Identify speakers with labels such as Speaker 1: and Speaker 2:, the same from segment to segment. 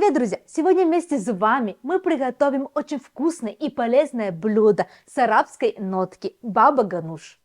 Speaker 1: Привет, друзья! Сегодня вместе с вами мы приготовим очень вкусное и полезное блюдо с арабской нотки баба гануш.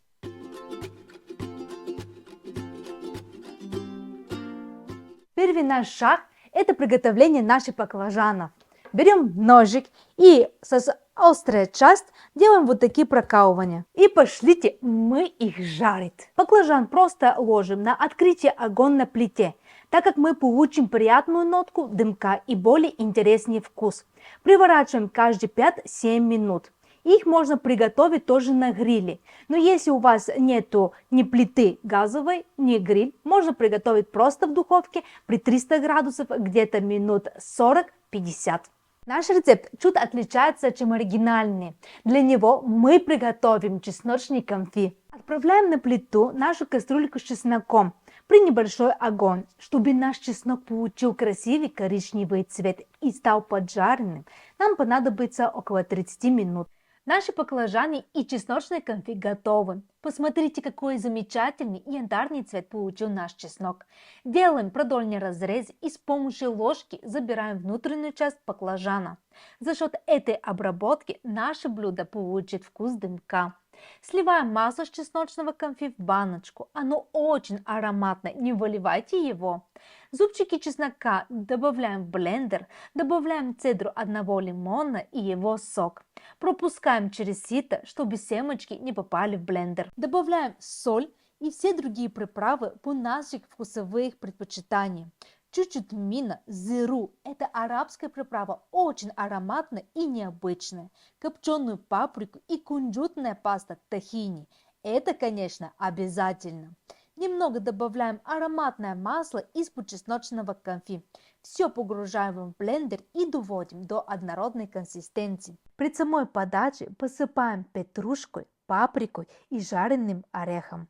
Speaker 1: Первый наш шаг – это приготовление наших баклажанов. Берем ножик и с острой часть делаем вот такие прокалывания. И пошлите мы их жарить. Баклажан просто ложим на открытие огонь на плите, так как мы получим приятную нотку дымка и более интересный вкус. Приворачиваем каждые 5-7 минут. Их можно приготовить тоже на гриле. Но если у вас нету ни плиты газовой, ни гриль, можно приготовить просто в духовке при 300 градусов где-то минут 40-50. Наш рецепт чуть отличается, чем оригинальный. Для него мы приготовим чесночный конфи. Отправляем на плиту нашу кастрюльку с чесноком при небольшой огонь, чтобы наш чеснок получил красивый коричневый цвет и стал поджаренным. Нам понадобится около 30 минут. Наши баклажаны и чесночный конфи готовы. Посмотрите, какой замечательный янтарный цвет получил наш чеснок. Делаем продольный разрез и с помощью ложки забираем внутреннюю часть баклажана. За счет этой обработки наше блюдо получит вкус дымка. Сливаем масло с чесночного конфи в баночку. Оно очень ароматное, не выливайте его. Зубчики чеснока добавляем в блендер, добавляем цедру одного лимона и его сок. Пропускаем через сито, чтобы семечки не попали в блендер. Добавляем соль и все другие приправы по наших вкусовых предпочитаниям. Чуть-чуть мина, зиру – это арабская приправа, очень ароматная и необычная. Копченую паприку и кунжутная паста тахини – это, конечно, обязательно. Немного добавляем ароматное масло из-под чесночного конфи. Все погружаем в блендер и доводим до однородной консистенции. При самой подаче посыпаем петрушкой, паприкой и жареным орехом.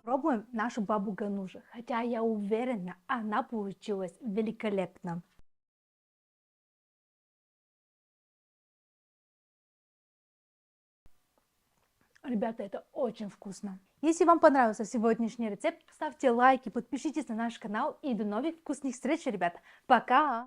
Speaker 1: Пробуем нашу бабу гануш, хотя я уверена, она получилась великолепно. Ребята, это очень вкусно. Если вам понравился сегодняшний рецепт, ставьте лайки, подпишитесь на наш канал и до новых вкусных встреч, ребята. Пока!